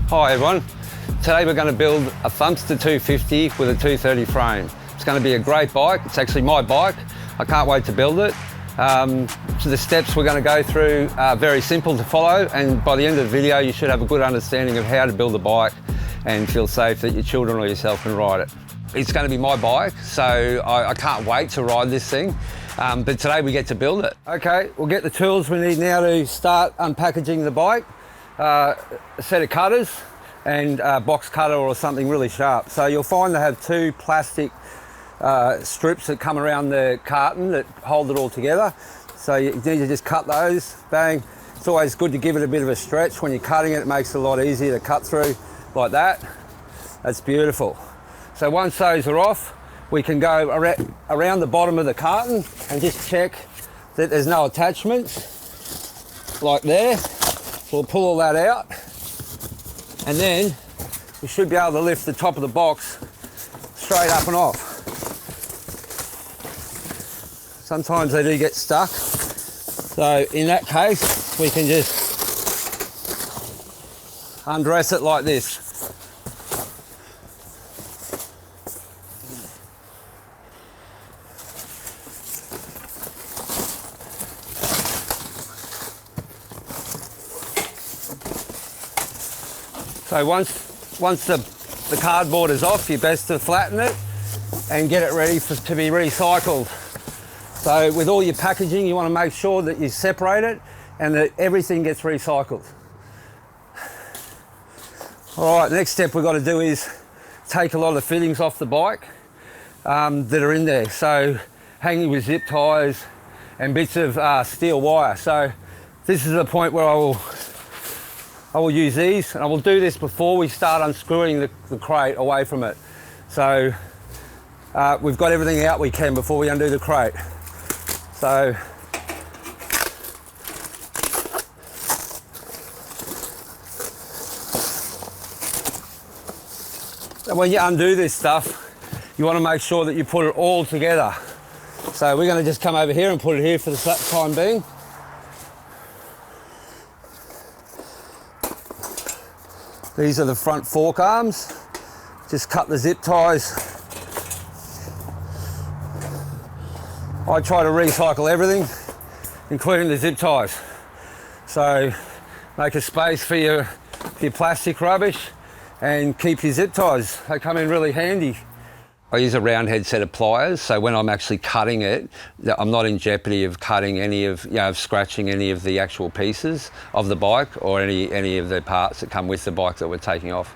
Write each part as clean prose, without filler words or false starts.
Hi everyone, today we're going to build a Thumpstar 250 with a 230 frame. It's going to be a great bike, it's actually my bike, I can't wait to build it. So the steps we're going to go through are very simple to follow, and by the end of the video you should have a good understanding of how to build a bike and feel safe that your children or yourself can ride it. It's going to be my bike, so I can't wait to ride this thing, but today we get to build it. Okay, we'll get the tools we need now to start unpackaging the bike. A set of cutters and a box cutter or something really sharp. So you'll find they have two plastic strips that come around the carton that hold it all together. So you need to just cut those, bang. It's always good to give it a bit of a stretch. When you're cutting it, it makes it a lot easier to cut through like that. That's beautiful. So once those are off, we can go around the bottom of the carton and just check that there's no attachments, like there. We'll pull all that out, and then we should be able to lift the top of the box straight up and off. Sometimes they do get stuck, so in that case we can just undress it like this. So once the cardboard is off, you're best to flatten it and get it ready to be recycled. So with all your packaging, you want to make sure that you separate it and that everything gets recycled. All right, next step we've got to do is take a lot of the fittings off the bike that are in there. So hanging with zip ties and bits of steel wire. So this is the point where I will use these, and I will do this before we start unscrewing the crate away from it. So we've got everything out we can before we undo the crate. So when you undo this stuff, you want to make sure that you put it all together. So we're going to just come over here and put it here for the time being. These are the front fork arms. Just cut the zip ties. I try to recycle everything, including the zip ties. So make a space for your plastic rubbish and keep your zip ties. They come in really handy. I use a round head set of pliers, so when I'm actually cutting it, I'm not in jeopardy of cutting any of, of scratching any of the actual pieces of the bike or any of the parts that come with the bike that we're taking off.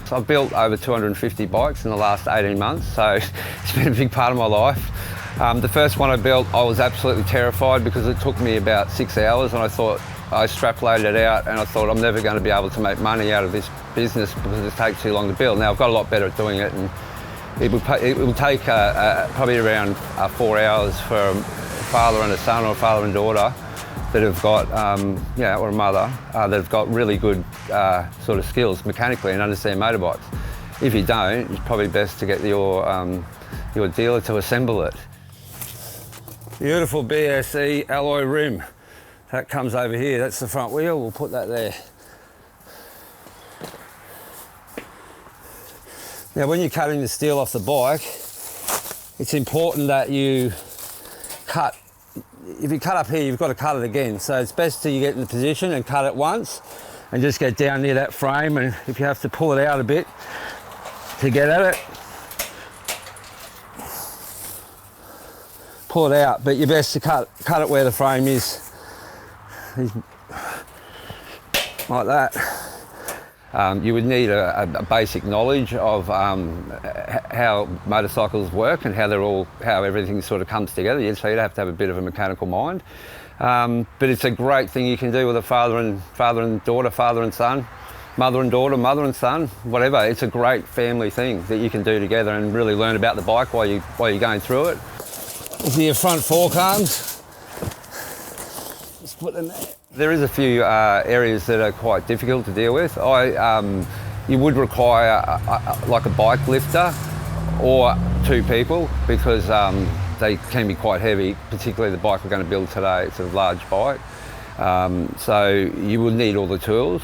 So I've built over 250 bikes in the last 18 months, so it's been a big part of my life. The first one I built, I was absolutely terrified because it took me about 6 hours, and I extrapolated it out and I thought I'm never going to be able to make money out of this business because it takes too long to build. Now I've got a lot better at doing it, and it will take probably around 4 hours for a father and a son or a father and daughter that have got, or a mother, that have got really good sort of skills mechanically and understand motorbikes. If you don't, it's probably best to get your dealer to assemble it. Beautiful BSE alloy rim. That comes over here, that's the front wheel, we'll put that there. Now when you're cutting the steel off the bike, it's important that you cut, if you cut up here, you've got to cut it again. So it's best to get in the position and cut it once and just get down near that frame, and if you have to pull it out a bit to get at it, pull it out, but you're best to cut it where the frame is, like that. You would need a basic knowledge of how motorcycles work and how everything sort of comes together. So you'd have to have a bit of a mechanical mind. But it's a great thing you can do with a father and daughter, father and son, mother and daughter, mother and son, whatever. It's a great family thing that you can do together and really learn about the bike while you're going through it. These are your front fork arms. Just put them there. There is a few areas that are quite difficult to deal with. You would require like a bike lifter or two people because they can be quite heavy, particularly the bike we're going to build today. It's a large bike. So you will need all the tools.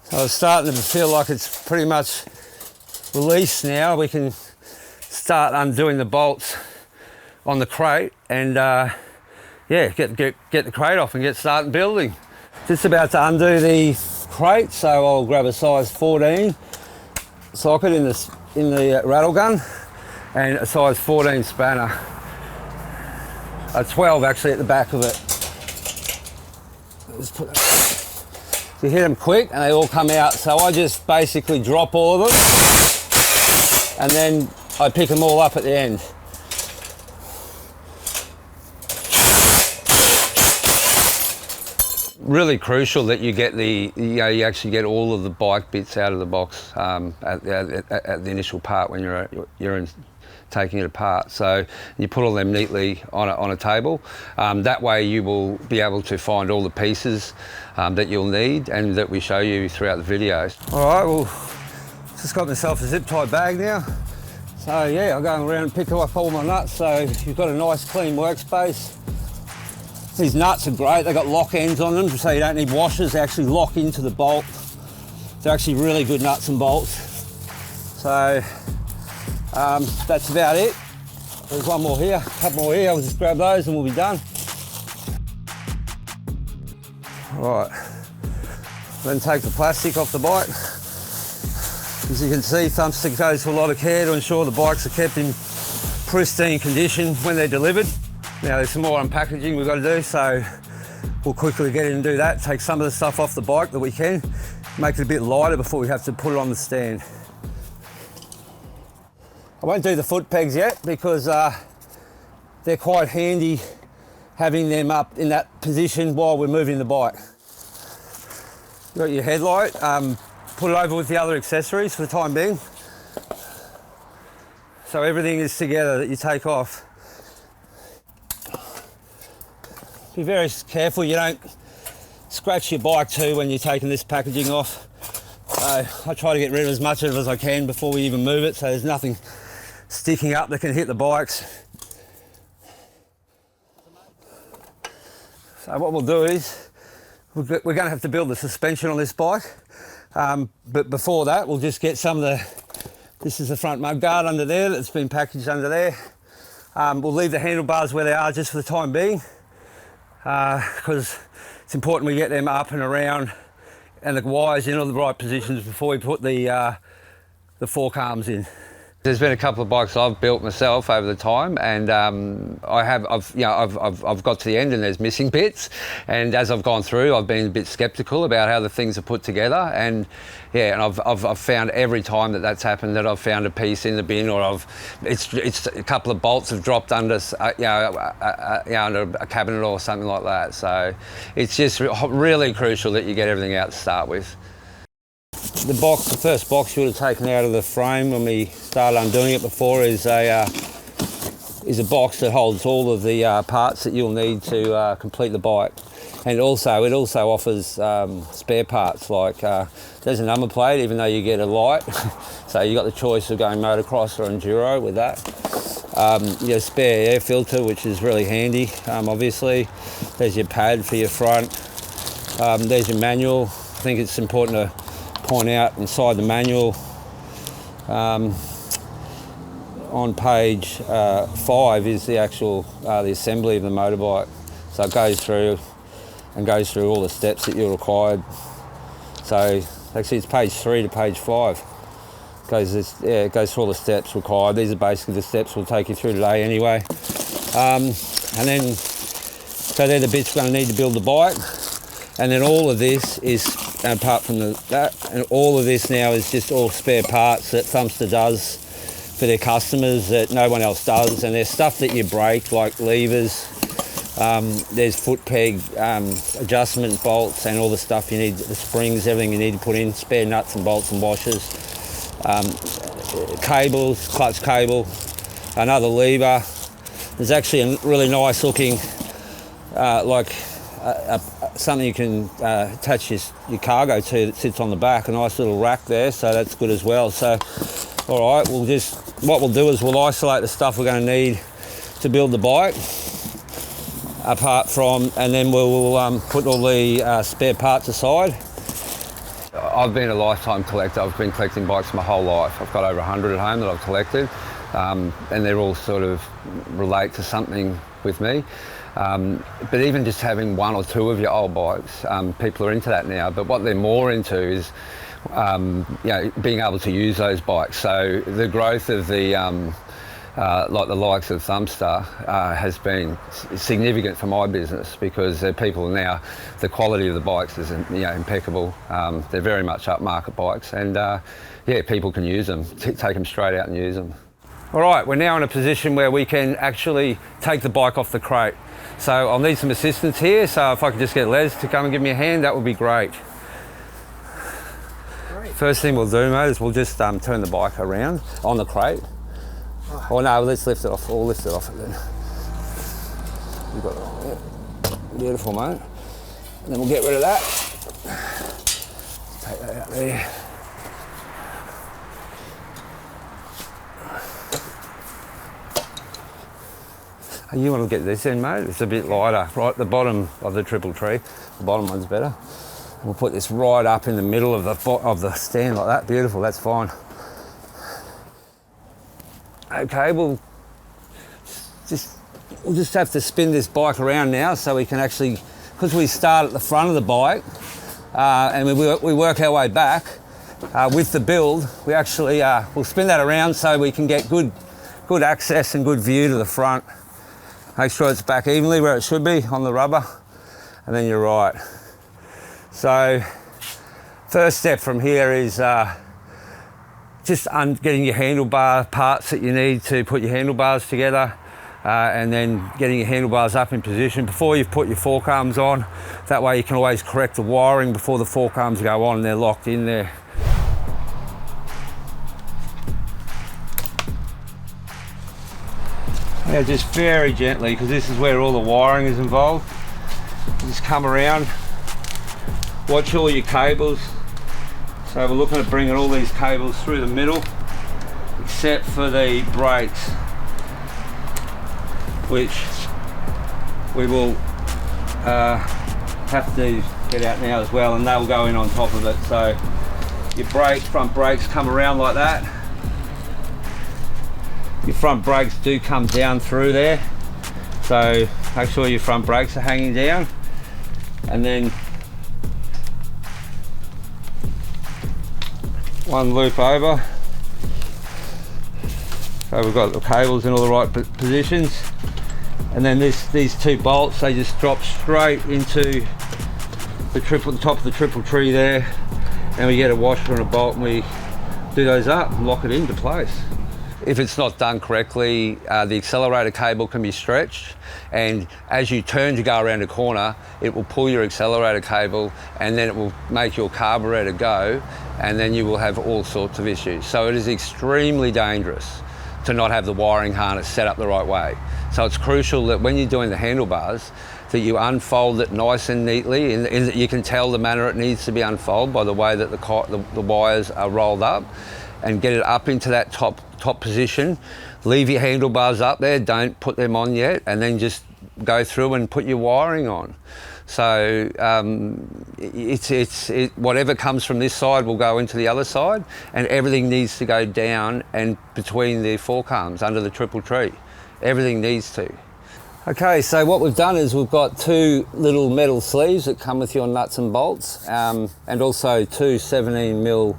So it's starting to feel like it's pretty much released now. We can start undoing the bolts on the crate and yeah, get the crate off and get started building. Just about to undo the crate, so I'll grab a size 14 socket in the rattle gun and a size 14 spanner. A 12 actually at the back of it. Just put that. You hit them quick and they all come out, so I just basically drop all of them and then I pick them all up at the end. Really crucial that you get you actually get all of the bike bits out of the box at the initial part when you're taking it apart. So you put all them neatly on a table. That way you will be able to find all the pieces that you'll need and that we show you throughout the video. All right, well, just got myself a zip tie bag now. So yeah, I'm going around and pick up all my nuts. So you've got a nice clean workspace. These nuts are great, they've got lock ends on them, so you don't need washers, they actually lock into the bolt. They're actually really good nuts and bolts. So that's about it. There's one more here, a couple more here, I'll just grab those and we'll be done. Right, then take the plastic off the bike. As you can see, Thumpstar goes to a lot of care to ensure the bikes are kept in pristine condition when they're delivered. Now there's some more unpackaging we've got to do, so we'll quickly get in and do that. Take some of the stuff off the bike that we can, make it a bit lighter before we have to put it on the stand. I won't do the foot pegs yet because they're quite handy having them up in that position while we're moving the bike. You've got your headlight, put it over with the other accessories for the time being. So everything is together that you take off. Be very careful you don't scratch your bike too when you're taking this packaging off. So I try to get rid of as much of it as I can before we even move it, so there's nothing sticking up that can hit the bikes. So what we'll do is, we're going to have to build the suspension on this bike, but before that we'll just get some of this is the front mudguard under there that's been packaged under there. We'll leave the handlebars where they are just for the time being, because it's important we get them up and around and the wires in all the right positions before we put the fork arms in. There's been a couple of bikes I've built myself over the time, and I've got to the end and there's missing bits, and as I've gone through I've been a bit skeptical about how the things are put together, and yeah, and I've found every time that that's happened that I've found a piece in the bin, or it's a couple of bolts have dropped under under a cabinet or something like that. So it's just really crucial that you get everything out to start with. The first box you would have taken out of the frame when we started undoing it before is a box that holds all of the parts that you'll need to complete the bike. And it also offers spare parts, like there's a number plate even though you get a light. So you've got the choice of going motocross or enduro with that. You have a spare air filter, which is really handy, obviously. There's your pad for your front. There's your manual. I think it's important to point out inside the manual on page 5 is the actual the assembly of the motorbike. So it goes through all the steps that you're required. So actually it's page 3 to page 5. It goes through all the steps required. These are basically the steps we'll take you through today anyway. And then, so they're the bits we're going to need to build the bike. And then all of this is, apart from and all of this now is just all spare parts that Thumpstar does for their customers that no one else does. And there's stuff that you break, like levers, there's foot peg, adjustment bolts, and all the stuff you need, the springs, everything you need to put in, spare nuts and bolts and washers, cables, clutch cable, another lever. There's actually a really nice looking, something you can attach your cargo to that sits on the back, a nice little rack there, so that's good as well. So, all right, what we'll do is we'll isolate the stuff we're going to need to build the bike, and then we'll put all the spare parts aside. I've been a lifetime collector. I've been collecting bikes my whole life. I've got over 100 at home that I've collected, and they're all sort of relate to something with me. But even just having one or two of your old bikes, people are into that now. But what they're more into is being able to use those bikes. So the growth of the like the likes of Thumpstar has been significant for my business, because people now, the quality of the bikes is impeccable. They're very much upmarket bikes, and people can use them, take them straight out and use them. All right, we're now in a position where we can actually take the bike off the crate. So I'll need some assistance here, so if I could just get Les to come and give me a hand, that would be great. First thing we'll do, mate, is we'll just turn the bike around on the crate. Oh no, let's lift it off. We'll lift it off it then. You've got it on there. Beautiful, mate. And then we'll get rid of that. Take that out there. You want to get this in, mate? It's a bit lighter, right at the bottom of the triple tree. The bottom one's better. We'll put this right up in the middle of the stand like that. Beautiful, that's fine. Okay, we'll just have to spin this bike around now, so we can actually, because we start at the front of the bike and we work our way back with the build. We actually we'll spin that around so we can get good access and good view to the front. Make sure it's back evenly where it should be on the rubber, and then you're right. So first step from here is just getting your handlebar parts that you need to put your handlebars together, and then getting your handlebars up in position before you've put your fork arms on. That way you can always correct the wiring before the fork arms go on and they're locked in there. Yeah, just very gently, because this is where all the wiring is involved. Just come around, watch all your cables. So we're looking at bringing all these cables through the middle, except for the brakes, which we will have to get out now as well, and they'll go in on top of it. So your front brakes come around like that. Your front brakes do come down through there, so make sure your front brakes are hanging down, and then one loop over. So we've got the cables in all the right positions, and then these two bolts, they just drop straight into the top of the triple tree there, and we get a washer and a bolt, and we do those up and lock it into place. If it's not done correctly, the accelerator cable can be stretched, and as you turn to go around a corner, it will pull your accelerator cable, and then it will make your carburetor go, and then you will have all sorts of issues. So it is extremely dangerous to not have the wiring harness set up the right way. So it's crucial that when you're doing the handlebars, that you unfold it nice and neatly, and you can tell the manner it needs to be unfolded by the way that the wires are rolled up, and get it up into that top position. Leave your handlebars up there, don't put them on yet, and then just go through and put your wiring on. So whatever comes from this side will go into the other side, and everything needs to go down and between the fork arms under the triple tree. Everything needs to. Okay, so what we've done is we've got two little metal sleeves that come with your nuts and bolts, and also two 17mm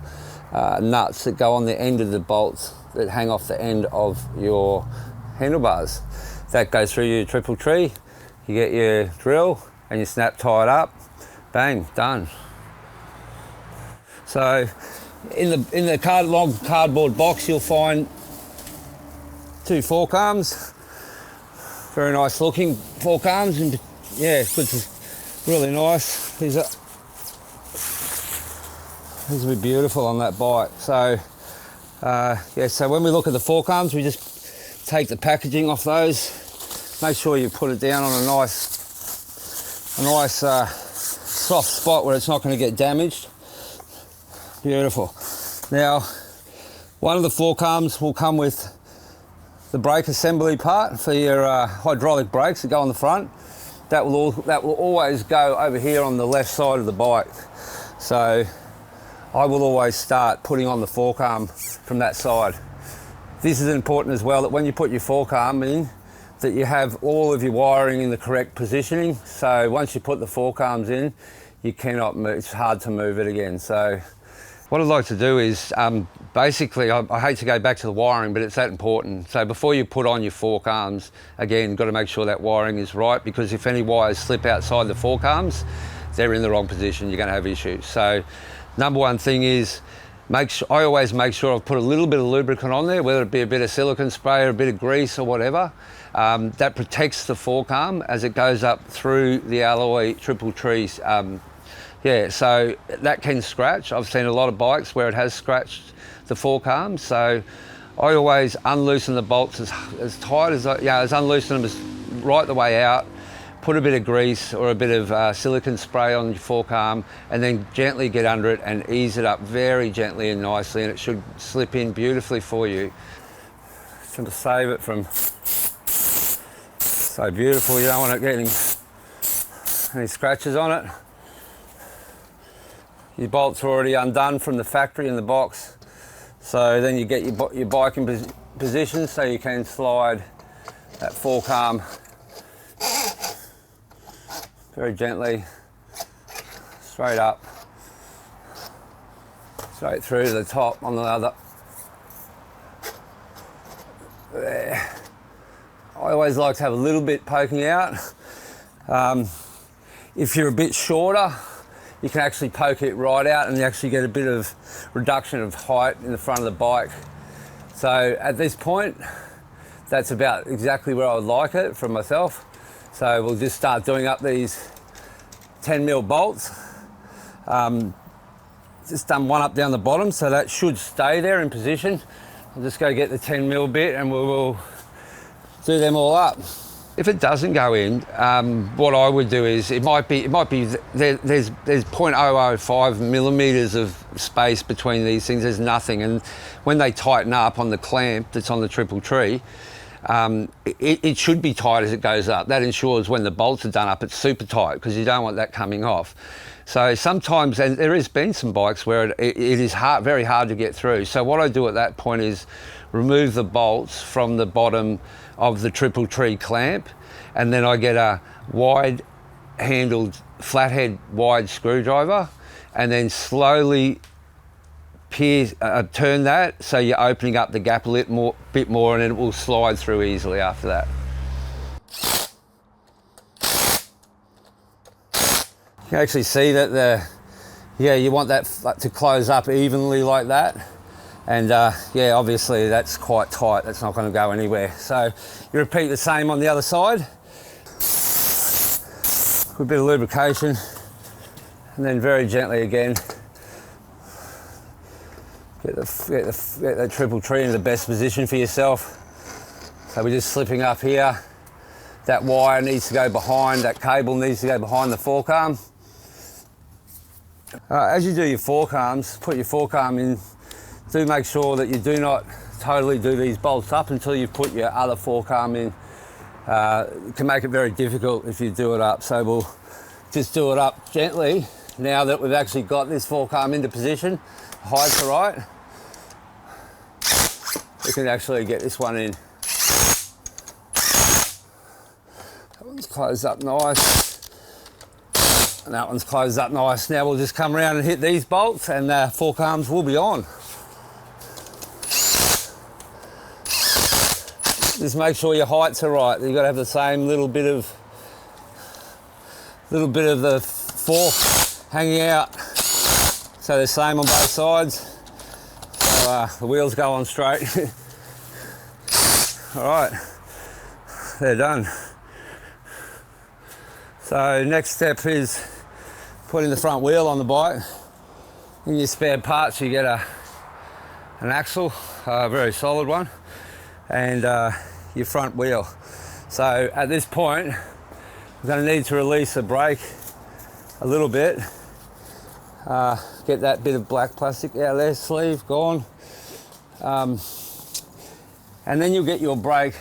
nuts that go on the end of the bolts that hang off the end of your handlebars. That goes through your triple tree. You get your drill and you snap tie it up, bang, done. So in the long cardboard box, you'll find two fork arms. Very nice looking fork arms, and yeah, it's really nice. These will be beautiful on that bike. So so when we look at the fork arms, we just take the packaging off those. Make sure you put it down on a nice soft spot where it's not going to get damaged. Beautiful. Now, one of the fork arms will come with the brake assembly part for your hydraulic brakes that go on the front. That will always go over here on the left side of the bike. So I will always start putting on the fork arm from that side. This is important as well, that when you put your fork arm in, that you have all of your wiring in the correct positioning. So once you put the fork arms in, you cannot move, it's hard to move it again. So what I'd like to do is, basically, I hate to go back to the wiring, but it's that important. So before you put on your fork arms, again, you've got to make sure that wiring is right, because if any wires slip outside the fork arms, they're in the wrong position, you're going to have issues. So number one thing is, I always make sure I've put a little bit of lubricant on there, whether it be a bit of silicone spray or a bit of grease or whatever. That protects the fork arm as it goes up through the alloy triple trees. Yeah, so that can scratch. I've seen a lot of bikes where it has scratched the fork arm. So I always unloosen the bolts as tight as unloosen them as right the way out. Put a bit of grease or a bit of silicone spray on your fork arm, and then gently get under it and ease it up very gently and nicely, and it should slip in beautifully for you. Just to save it from so beautiful, you don't want it getting any scratches on it. Your bolts are already undone from the factory in the box, so then you get your bike in position so you can slide that fork arm very gently, straight up, straight through to the top on the other. There. I always like to have a little bit poking out. If you're a bit shorter, you can actually poke it right out and you actually get a bit of reduction of height in the front of the bike. So at this point, that's about exactly where I would like it from myself. So we'll just start doing up these 10mm bolts. Just done one up down the bottom, so that should stay there in position. I'll just go get the 10mm bit and we will do them all up. If it doesn't go in, what I would do is, there's 0.005 millimeters of space between these things. There's nothing, and when they tighten up on the clamp that's on the triple tree, it should be tight as it goes up. That ensures when the bolts are done up, it's super tight, because you don't want that coming off. So sometimes, and there has been some bikes where it is very hard to get through. So what I do at that point is remove the bolts from the bottom of the triple tree clamp, and then I get a wide handled flathead wide screwdriver, and then slowly turn that so you're opening up the gap a bit more, and it will slide through easily after that. You can actually see that you want that to close up evenly like that. And yeah, obviously that's quite tight, that's not going to go anywhere. So you repeat the same on the other side. With a bit of lubrication, and then very gently again, get the triple tree in the best position for yourself. So we're just slipping up here. That wire needs to go behind, that cable needs to go behind the fork arm. As you do your fork arms, put your fork arm in, do make sure that you do not totally do these bolts up until you've put your other fork arm in. It can make it very difficult if you do it up, so we'll just do it up gently now that we've actually got this fork arm into position. Heights are right. We can actually get this one in. That one's closed up nice, and that one's closed up nice. Now we'll just come around and hit these bolts, and the fork arms will be on. Just make sure your heights are right. You've got to have the same little bit of the fork hanging out, so the same on both sides. So the wheels go on straight. All right, they're done. So next step is putting the front wheel on the bike. In your spare parts, you get an axle, a very solid one, and your front wheel. So at this point, we're going to need to release the brake a little bit. Get that bit of black plastic out there, sleeve gone. And then you'll get your brake.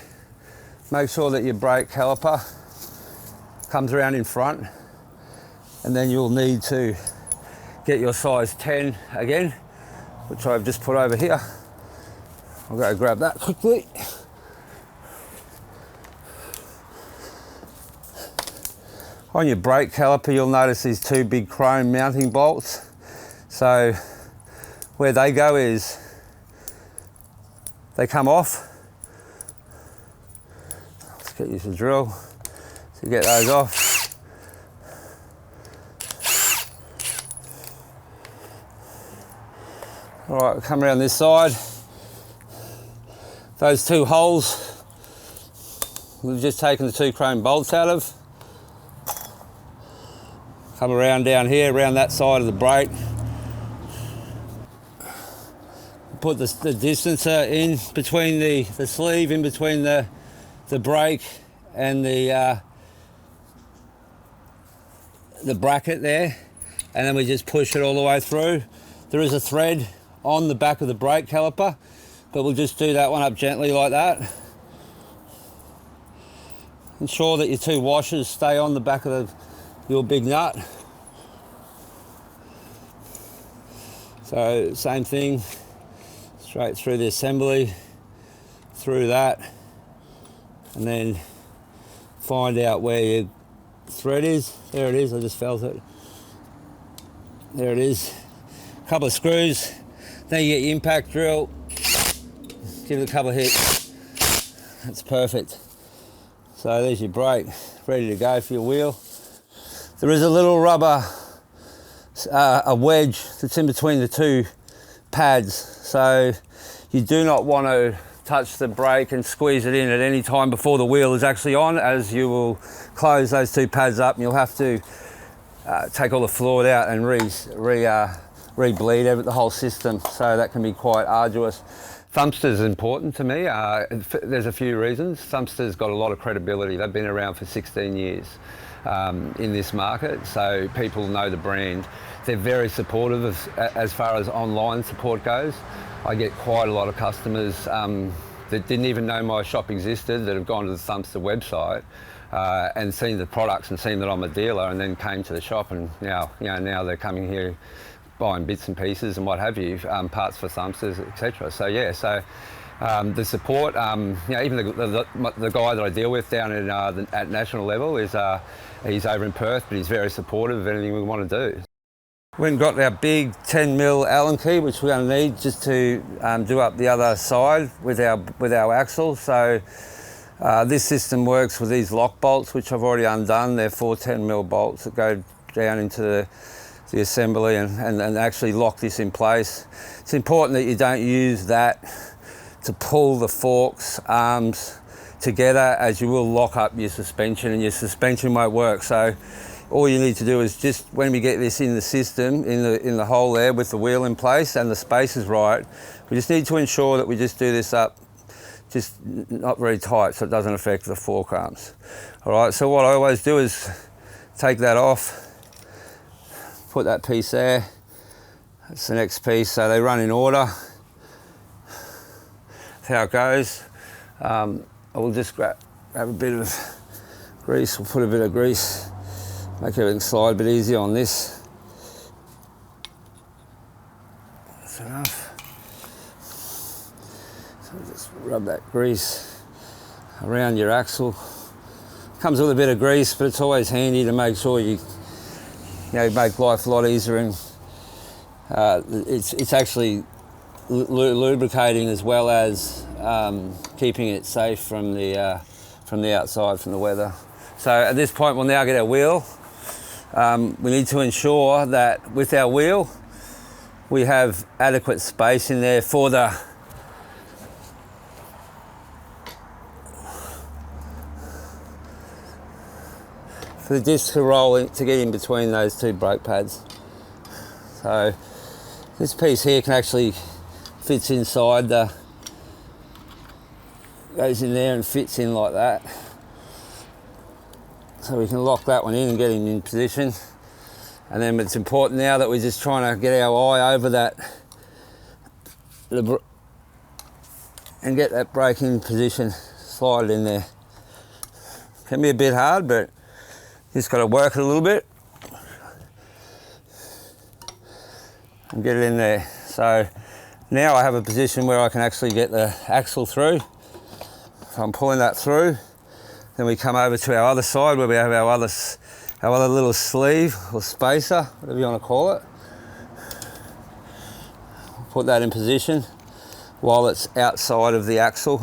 Make sure that your brake caliper comes around in front, and then you'll need to get your size 10 again, which I've just put over here. I'll go grab that quickly. On your brake caliper, you'll notice these two big chrome mounting bolts. So where they go is, they come off. Let's get you some drill to get those off. All right, we'll come around this side. Those two holes, we've just taken the two chrome bolts out of. Come around down here, around that side of the brake. Put the distancer in between the sleeve, in between the brake and the bracket there, and then we just push it all the way through. There is a thread on the back of the brake caliper, but we'll just do that one up gently like that. Ensure that your two washers stay on the back of your big nut. So same thing, straight through the assembly, through that, and then find out where your thread is. There it is, I just felt it. There it is. A couple of screws, then you get your impact drill, give it a couple of hits. That's perfect. So there's your brake, ready to go for your wheel. There is a little rubber, a wedge that's in between the two pads. So you do not want to touch the brake and squeeze it in at any time before the wheel is actually on, as you will close those two pads up and you'll have to take all the fluid out and re-bleed the whole system. So that can be quite arduous. Thumpster is important to me. There's a few reasons. Thumpster's got a lot of credibility. They've been around for 16 years in this market, so people know the brand. They're very supportive as far as online support goes. I get quite a lot of customers that didn't even know my shop existed, that have gone to the Thumpster website and seen the products and seen that I'm a dealer, and then came to the shop, and now they're coming here buying bits and pieces and what have you, parts for Thumpsters, etc. So yeah, the support, even the guy that I deal with down at national level is he's over in Perth, but he's very supportive of anything we want to do. We've got our big 10mm Allen key, which we're going to need just to do up the other side with our axle. So this system works with these lock bolts, which I've already undone. They're 4 10mm bolts that go down into the assembly and actually lock this in place. It's important that you don't use that to pull the forks arms together, as you will lock up your suspension and your suspension won't work. So all you need to do is just, when we get this in the system, in the hole there with the wheel in place and the space is right, we just need to ensure that we just do this up just not very tight so it doesn't affect the fork arms. All right, so what I always do is take that off, put that piece there, that's the next piece, so they run in order. That's how it goes. I will just grab a bit of grease, we'll put a bit of grease, make everything slide a bit easier on this. That's enough. So just rub that grease around your axle. Comes with a bit of grease, but it's always handy to make sure you make life a lot easier, and it's actually lubricating as well as keeping it safe from the outside, from the weather. So at this point we'll now get our wheel. We need to ensure that with our wheel we have adequate space in there for the disc to roll to get in between those two brake pads. So this piece here can actually fits inside goes in there and fits in like that. So we can lock that one in and get him in position. And then it's important now that we're just trying to get our eye over that and get that brake in position, slide it in there. Can be a bit hard, but just got to work it a little bit. and get it in there. So now I have a position where I can actually get the axle through. So I'm pulling that through. Then we come over to our other side where we have our other little sleeve or spacer, whatever you want to call it. Put that in position while it's outside of the axle.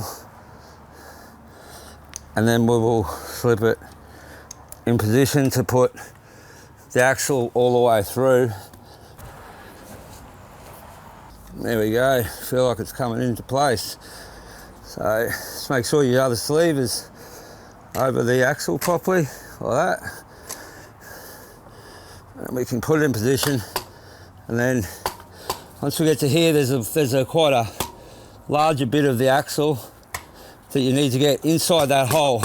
And then we will slip it in position to put the axle all the way through. There we go, feel like it's coming into place. So just make sure your other sleeve is over the axle properly, like that. And we can put it in position, and then once we get to here, there's quite a larger bit of the axle that you need to get inside that hole.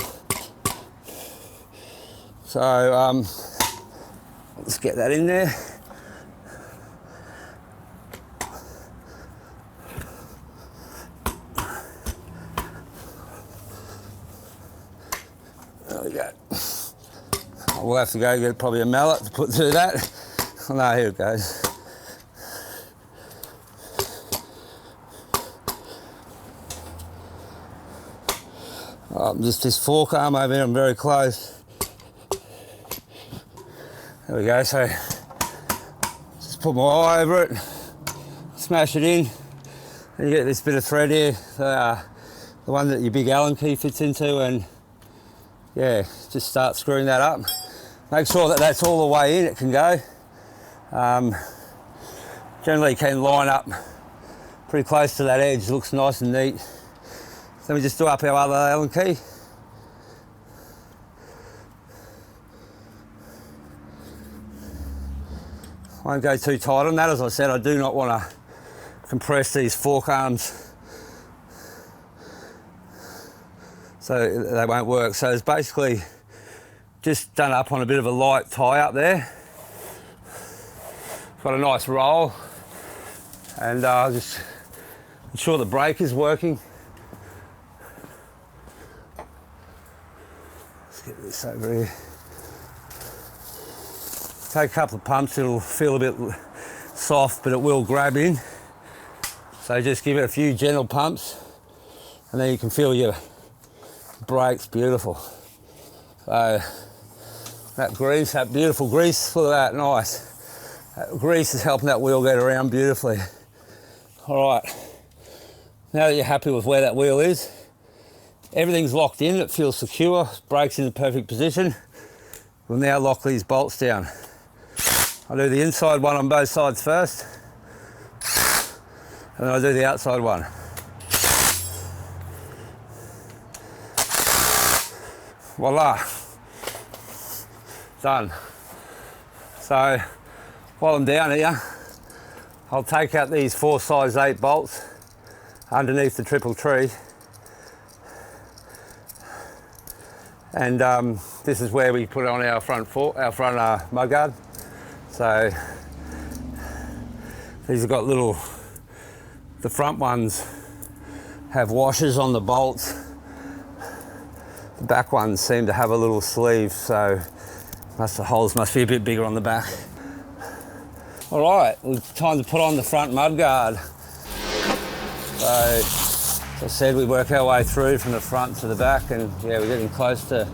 So let's get that in there. There we go. We'll have to go get probably a mallet to put through that. Oh no, here it goes. Just this fork arm over here, I'm very close. There we go, so just put my eye over it, smash it in, and you get this bit of thread here, the one that your big Allen key fits into, and yeah, just start screwing that up. Make sure that that's all the way in it can go. Generally can line up pretty close to that edge, looks nice and neat. So we just do up our other Allen key. Won't go too tight on that. As I said, I do not want to compress these fork arms so they won't work. So it's basically just done up on a bit of a light tie up there. Got a nice roll, and I'll just ensure the brake is working. Let's get this over here. Take a couple of pumps, it'll feel a bit soft, but it will grab in. So just give it a few gentle pumps, and then you can feel your brakes beautiful. So that grease, that beautiful grease, look at that, nice. That grease is helping that wheel get around beautifully. All right, now that you're happy with where that wheel is, everything's locked in, it feels secure, brakes in the perfect position. We'll now lock these bolts down. I'll do the inside one on both sides first, and then I'll do the outside one. Voila, done. So while I'm down here, I'll take out these 4 size 8 bolts underneath the triple tree, and this is where we put on our front mudguard. So these have got the front ones have washers on the bolts. The back ones seem to have a little sleeve, so the holes must be a bit bigger on the back. All right, it's time to put on the front mudguard. So, as I said, we work our way through from the front to the back, and yeah, we're getting close to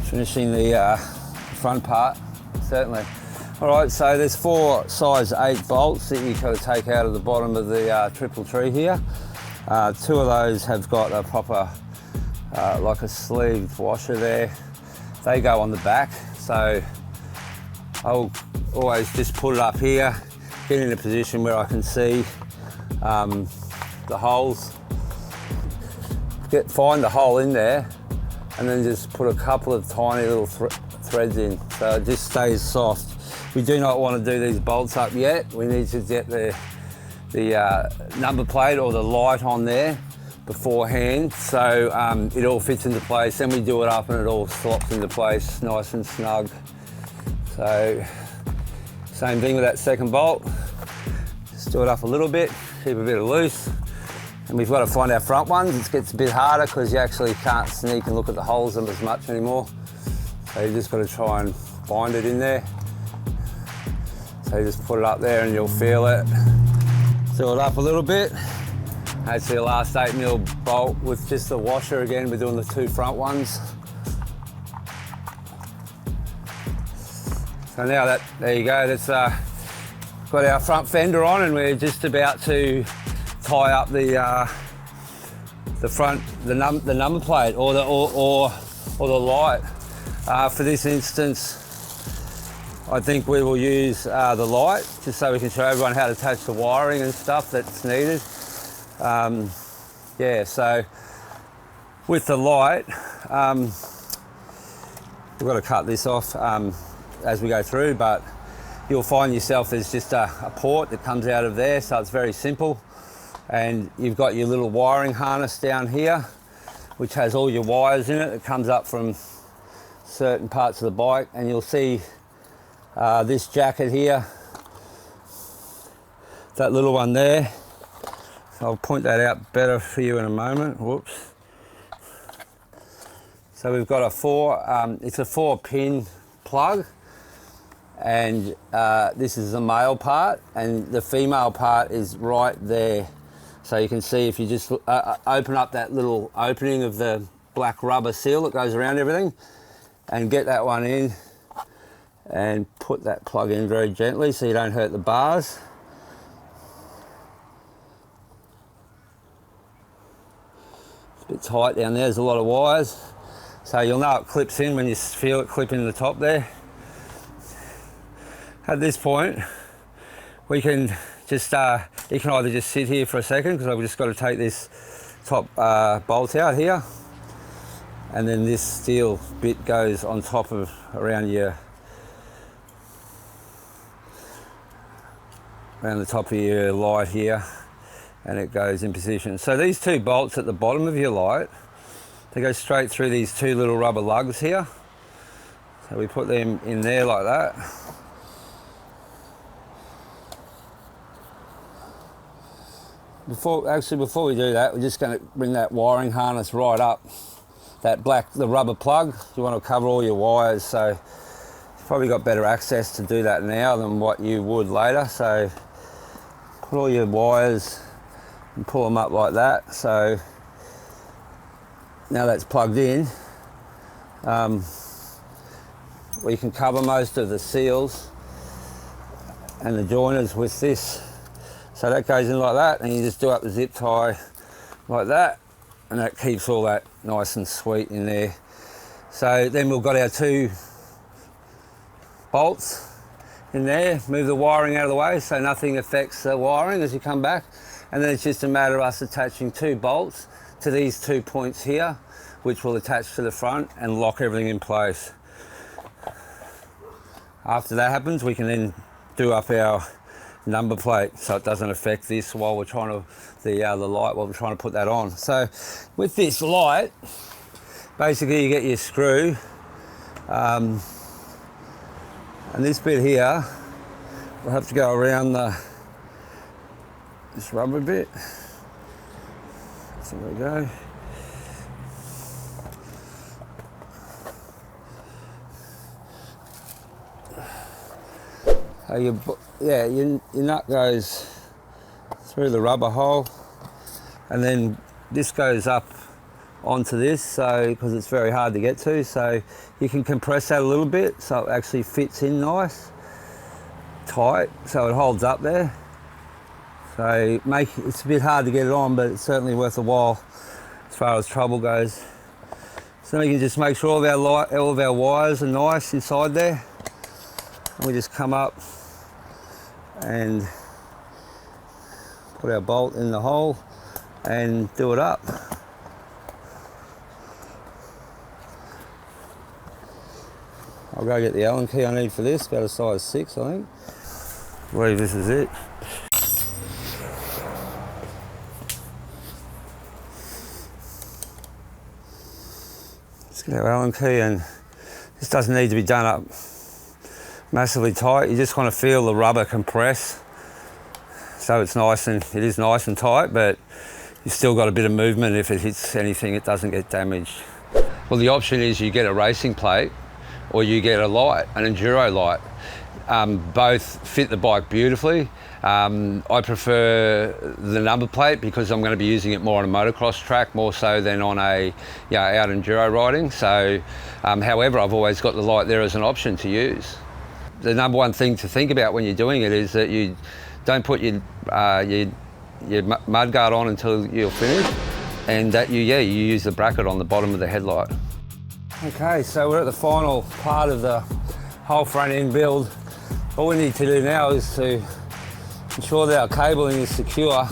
finishing the front part, certainly. All right, so there's 4 size 8 bolts that you kind of take out of the bottom of the triple tree here. 2 of those have got a proper, like a sleeved washer there. They go on the back, so I'll always just put it up here, get in a position where I can see the holes. Find the hole in there, and then just put a couple of tiny little threads in, so it just stays soft. We do not want to do these bolts up yet. We need to get the number plate or the light on there beforehand, so it all fits into place. Then we do it up and it all slops into place nice and snug. So same thing with that second bolt. Just do it up a little bit, keep a bit of loose. And we've got to find our front ones. It gets a bit harder because you actually can't sneak and look at the holes in them as much anymore. So you just got to try and find it in there. So you just put it up there and you'll feel it. Seal it up a little bit. That's the last 8mm bolt with just the washer again. We're doing the 2 front ones. So now there you go, that's got our front fender on, and we're just about to tie up the front, the number plate or the light. For this instance, I think we will use the light, just so we can show everyone how to attach the wiring and stuff that's needed. Yeah, so with the light, we've got to cut this off as we go through, but you'll find yourself there's just a port that comes out of there, so it's very simple. And you've got your little wiring harness down here, which has all your wires in it. It comes up from certain parts of the bike, and you'll see this jacket here, that little one there. I'll point that out better for you in a moment. Whoops. So we've got it's a 4-pin plug, and this is the male part, and the female part is right there. So you can see if you just open up that little opening of the black rubber seal that goes around everything, and get that one in, and put that plug in very gently so you don't hurt the bars. It's a bit tight down there, there's a lot of wires. So you'll know it clips in when you feel it clip in the top there. At this point, we can just, you can either just sit here for a second, because I've just got to take this top bolt out here, and then this steel bit goes on top of, around the top of your light here, and it goes in position. So these 2 bolts at the bottom of your light, they go straight through these 2 little rubber lugs here. So we put them in there like that. Before we do that, we're just going to bring that wiring harness right up. The rubber plug, you want to cover all your wires, so you've probably got better access to do that now than what you would later. So put all your wires and pull them up like that. So now that's plugged in, we can cover most of the seals and the joiners with this. So that goes in like that, and you just do up the zip tie like that, and that keeps all that nice and sweet in there. So then we've got our 2 bolts in there. Move the wiring out of the way so nothing affects the wiring as you come back. And then it's just a matter of us attaching 2 bolts to these 2 points here, which will attach to the front and lock everything in place. After that happens, we can then do up our number plate so it doesn't affect this while we're trying to, the light, while we're trying to put that on. So with this light, basically you get your screw, and this bit here will have to go around this rubber bit. So there we go. So your nut goes through the rubber hole, and then this goes up onto this, so because it's very hard to get to, so you can compress that a little bit so it actually fits in nice, tight, so it holds up there. So it's a bit hard to get it on, but it's certainly worth a while as far as trouble goes. So we can just make sure all of our wires are nice inside there. And we just come up and put our bolt in the hole and do it up. I'll go get the Allen key I need for this, about a size 6 I think. I believe this is it. Let's get our Allen key, and this doesn't need to be done up massively tight. You just want to feel the rubber compress, so it is nice and tight, but you've still got a bit of movement. If it hits anything, it doesn't get damaged. Well, the option is you get a racing plate or you get a light, an enduro light. both fit the bike beautifully. I prefer the number plate because I'm going to be using it more on a motocross track, more so than on a out enduro riding. So, however, I've always got the light there as an option to use. The number one thing to think about when you're doing it is that you don't put your mudguard on until you're finished, and that you use the bracket on the bottom of the headlight. Okay, so we're at the final part of the whole front end build. All we need to do now is to ensure that our cabling is secure.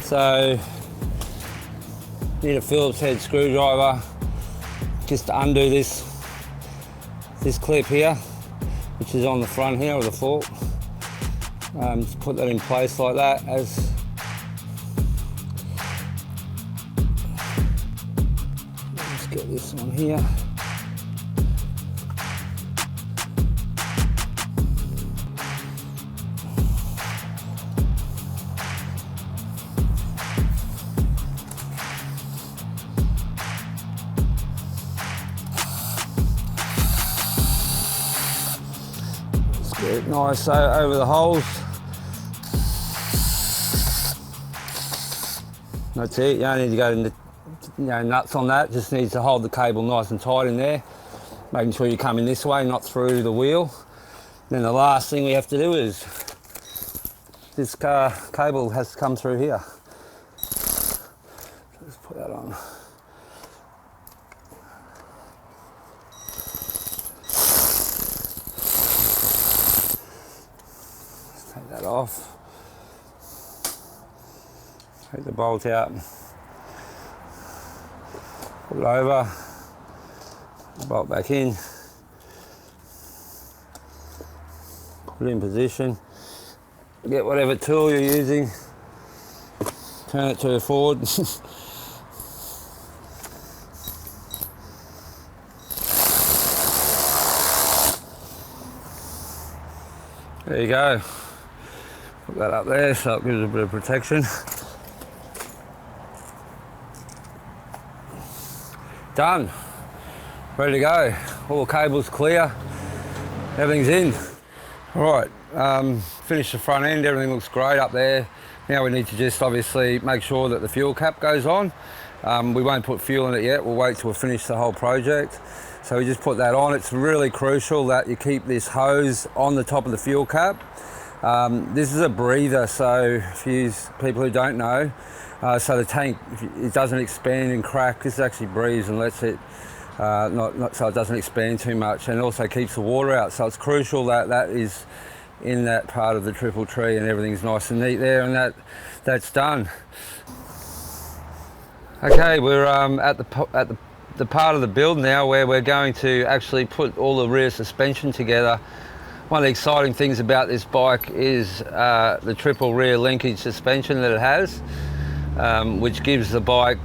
So, need a Phillips head screwdriver just to undo this clip here, which is on the front here of the fork. Just put that in place like that. Let's get this on here. Get it nice over the holes. That's it. You don't need to go into nuts on that. Just needs to hold the cable nice and tight in there, making sure you come in this way, not through the wheel. Then the last thing we have to do is this cable has to come through here. Let's put that on. Take that off. Take the bolt out. Put it over. Bolt back in. Put it in position. Get whatever tool you're using. Turn it to forward. There you go. Put that up there so it gives it a bit of protection. Done. Ready to go. All the cables clear. Everything's in. All right, finished the front end. Everything looks great up there. Now we need to just obviously make sure that the fuel cap goes on. We won't put fuel in it yet. We'll wait till we finish the whole project. So we just put that on. It's really crucial that you keep this hose on the top of the fuel cap. This is a breather, so for you people who don't know, so the tank, it doesn't expand and crack. This actually breathes and lets it, not so it doesn't expand too much, and also keeps the water out. So it's crucial that that is in that part of the triple tree and everything's nice and neat there, and that's done. Okay, we're at the part of the build now where we're going to actually put all the rear suspension together. One of the exciting things about this bike is the triple rear linkage suspension that it has, which gives the bike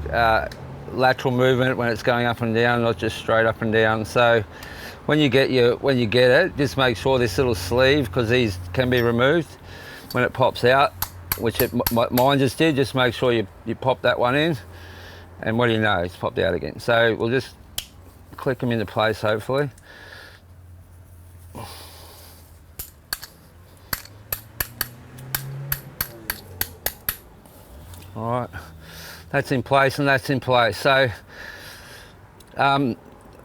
lateral movement when it's going up and down, not just straight up and down. So when you get it, just make sure this little sleeve, because these can be removed when it pops out, which mine just did. Just make sure you pop that one in, and what do you know, it's popped out again. So we'll just click them into place, hopefully. All right, that's in place and that's in place. So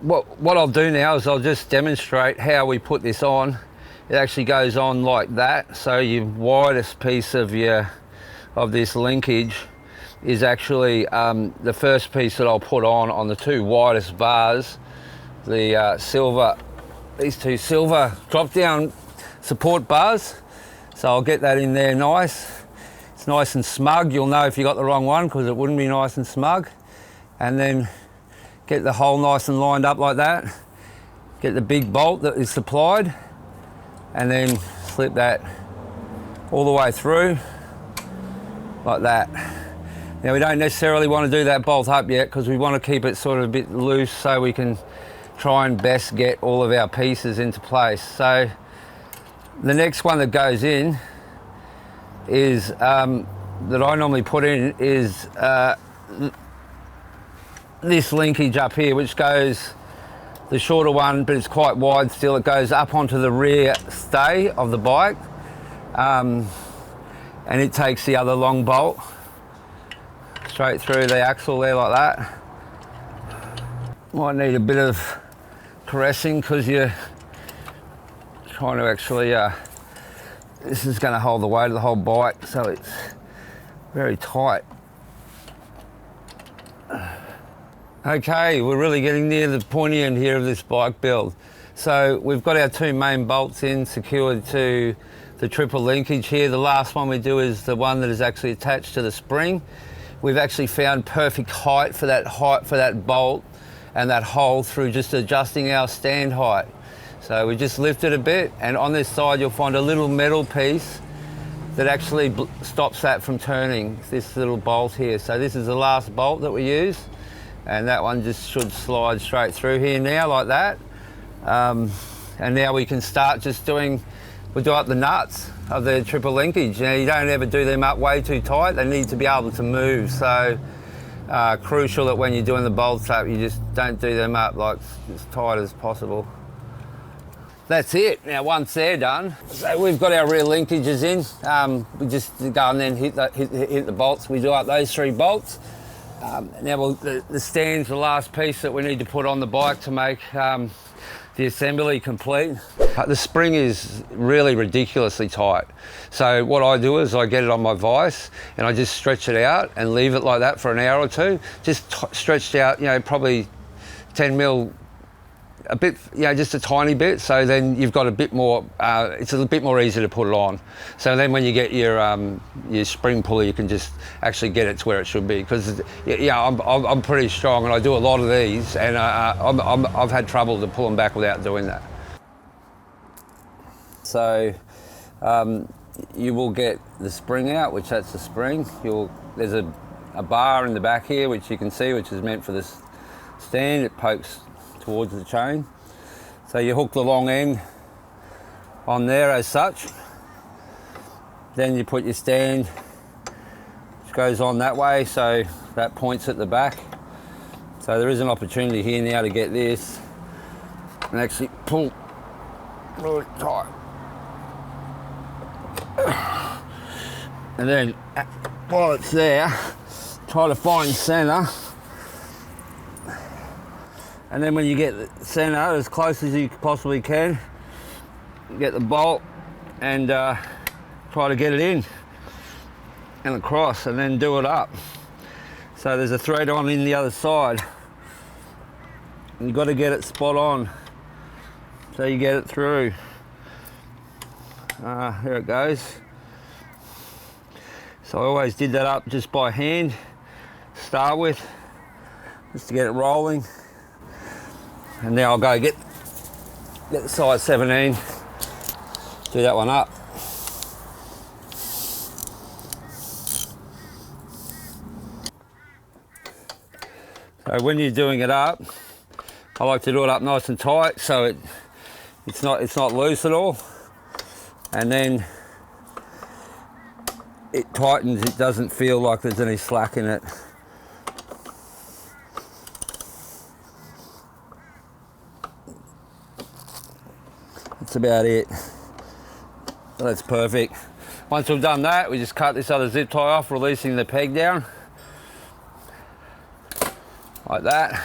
what I'll do now is I'll just demonstrate how we put this on. It actually goes on like that. So your widest piece of this linkage is actually the first piece that I'll put on the two widest bars, these two silver drop down support bars. So I'll get that in there nice. It's nice and smug. You'll know if you got the wrong one, because it wouldn't be nice and smug. And then get the hole nice and lined up like that. Get the big bolt that is supplied, and then slip that all the way through like that. Now we don't necessarily want to do that bolt up yet, because we want to keep it sort of a bit loose so we can try and best get all of our pieces into place. So the next one that goes in is that I normally put in is this linkage up here, which goes the shorter one, but it's quite wide still. It goes up onto the rear stay of the bike, and it takes the other long bolt straight through the axle there like that. Might need a bit of caressing because you're trying to actually, this is going to hold the weight of the whole bike, so it's very tight. Okay, we're really getting near the pointy end here of this bike build. So we've got our two main bolts in, secured to the triple linkage here. The last one we do is the one that is actually attached to the spring. We've actually found perfect height for that bolt and that hole through just adjusting our stand height. So we just lift it a bit, and on this side you'll find a little metal piece that actually stops that from turning, this little bolt here. So this is the last bolt that we use, and that one just should slide straight through here now like that. And now we can start just we'll do up the nuts of the triple linkage. Now you don't ever do them up way too tight, they need to be able to move. So crucial that when you're doing the bolts up, you just don't do them up like as tight as possible. That's it. Now once they're done, so we've got our rear linkages in. We just go and then hit the bolts. We do up those three bolts. Now the stand's the last piece that we need to put on the bike to make the assembly complete. The spring is really ridiculously tight. So what I do is I get it on my vise and I just stretch it out and leave it like that for an hour or two. Just stretched out, you know, probably 10 mil, a bit, you know, just a tiny bit. So then you've got a bit more, it's a bit more easy to put it on. So then when you get your spring pulley, you can just actually get it to where it should be. Because yeah, I'm pretty strong and I do a lot of these, and I've had trouble to pull them back without doing that. So you will get the spring out, which that's the spring. There's a bar in the back here, which you can see, which is meant for this stand. It pokes towards the chain. So you hook the long end on there as such. Then you put your stand, which goes on that way, so that points at the back. So there is an opportunity here now to get this and actually pull really tight. And then while it's there, try to find center. And then when you get the center as close as you possibly can, get the bolt and try to get it in and across, and then do it up. So there's a thread on in the other side. And you've got to get it spot on so you get it through. Here it goes. So I always did that up just by hand, start with, just to get it rolling. And now I'll go get the size 17, do that one up. So when you're doing it up, I like to do it up nice and tight so it's not loose at all. And then it tightens, it doesn't feel like there's any slack in it. That's about it. That's perfect. Once we've done that, we just cut this other zip tie off, releasing the peg down. Like that.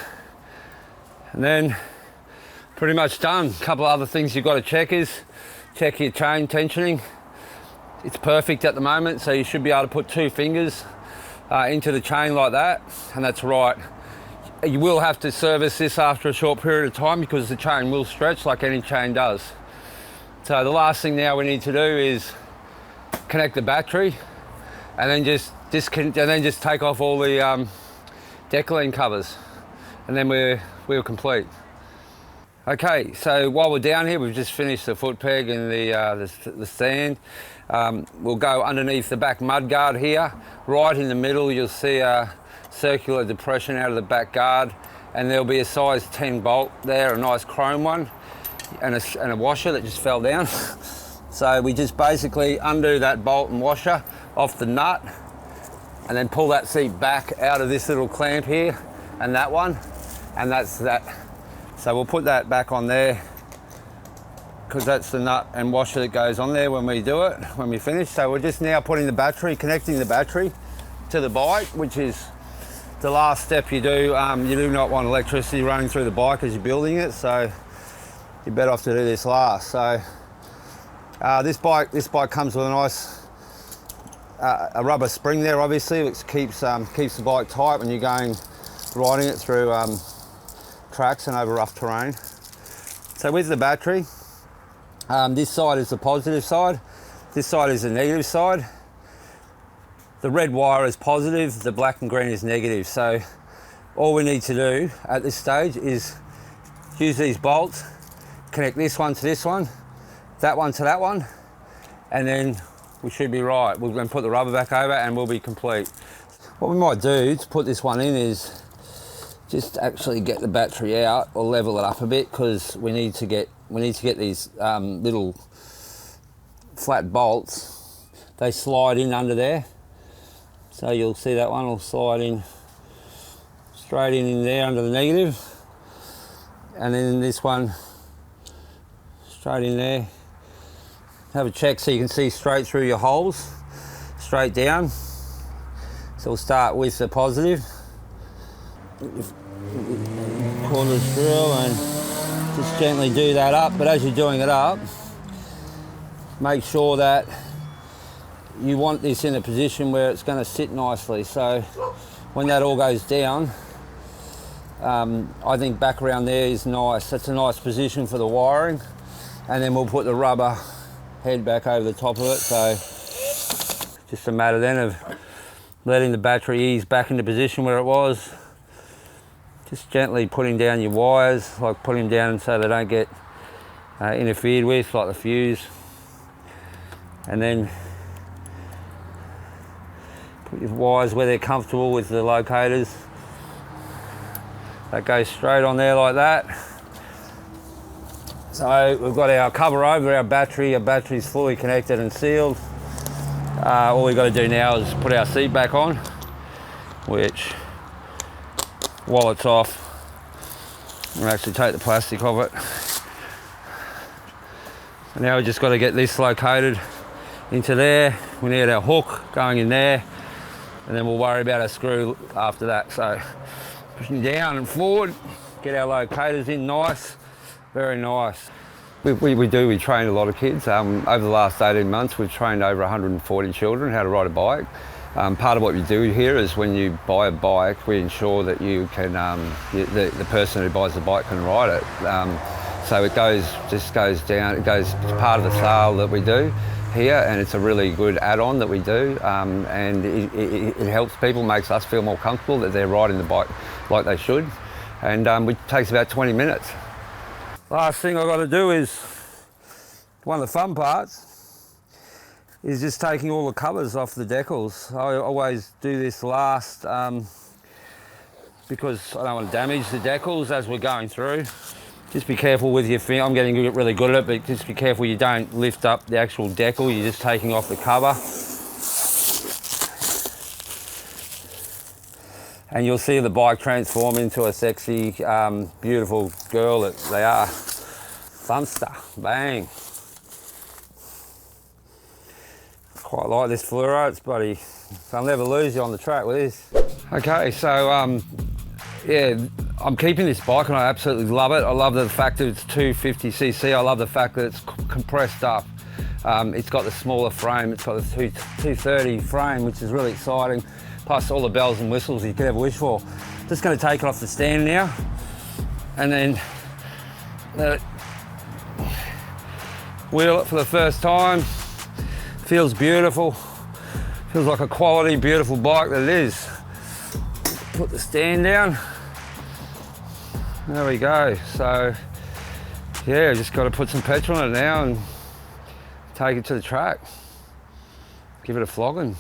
And then pretty much done. A couple of other things you've got to check is, check your chain tensioning. It's perfect at the moment, so you should be able to put 2 fingers into the chain like that, and that's right. You will have to service this after a short period of time because the chain will stretch like any chain does. So the last thing now we need to do is connect the battery, and then just take off all the decaling covers, and then we're complete. Okay, so while we're down here, we've just finished the foot peg and the stand. We'll go underneath the back mudguard here. Right in the middle, you'll see a circular depression out of the back guard, and there'll be a size 10 bolt there, a nice chrome one, and a washer that just fell down. So we just basically undo that bolt and washer off the nut, and then pull that seat back out of this little clamp here and that one, and that's that So we'll put that back on there because that's the nut and washer that goes on there when we do it, when we finish. So we're just now putting the battery, connecting the battery to the bike, which is the last step you do. You do not want electricity running through the bike as you're building it, so you're better off to do this last. So this bike comes with a nice a rubber spring there, obviously, which keeps the bike tight when you're riding it through tracks and over rough terrain. So with the battery, this side is the positive side, this side is the negative side. The red wire is positive, the black and green is negative. So all we need to do at this stage is use these bolts, connect this one to this one, that one to that one, and then we should be right. We'll then put the rubber back over and we'll be complete. What we might do to put this one in is just actually get the battery out or level it up a bit, because we need to get these little flat bolts. They slide in under there. So you'll see that one will slide in straight in there under the negative. And then this one straight in there. Have a check so you can see straight through your holes, straight down. So we'll start with the positive. Corners through and just gently do that up, but as you're doing it up, make sure that you want this in a position where it's going to sit nicely. So when that all goes down, I think back around there is nice. That's a nice position for the wiring. And then we'll put the rubber head back over the top of it. So just a matter then of letting the battery ease back into position where it was. Just gently putting down your wires, like putting them down so they don't get interfered with, like the fuse. And then put your wires where they're comfortable with the locators. That goes straight on there like that. So we've got our cover over our battery's fully connected and sealed. All we've got to do now is put our seat back on, which, while it's off, we'll actually take the plastic off it. And now we've just got to get this located into there. We need our hook going in there, and then we'll worry about our screw after that. So pushing down and forward, get our locators in nice, very nice. We train a lot of kids. Over the last 18 months, we've trained over 140 children how to ride a bike. Part of what we do here is when you buy a bike, we ensure that you can, the person who buys the bike can ride it. So it just goes down, it's part of the sale that we do here, and it's a really good add-on that we do, and it helps people, makes us feel more comfortable that they're riding the bike like they should, and it takes about 20 minutes. Last thing I've got to do is, one of the fun parts, is just taking all the covers off the decals. I always do this last because I don't want to damage the decals as we're going through. Just be careful with your finger. I'm getting really good at it, but just be careful you don't lift up the actual decal. You're just taking off the cover. And you'll see the bike transform into a sexy, beautiful girl that they are. Thumpstar, bang. Quite like this fluoro, it's bloody, I'll never lose you on the track with this. Okay, so yeah, I'm keeping this bike and I absolutely love it. I love the fact that it's 250cc. I love the fact that it's compressed up. It's got the smaller frame. It's got the 230 frame, which is really exciting. Plus all the bells and whistles you could ever wish for. Just going to take it off the stand now, and then let it wheel it for the first time. Feels beautiful. Feels like a quality, beautiful bike that it is. Put the stand down. There we go. So yeah, just got to put some petrol in it now and take it to the track. Give it a flogging.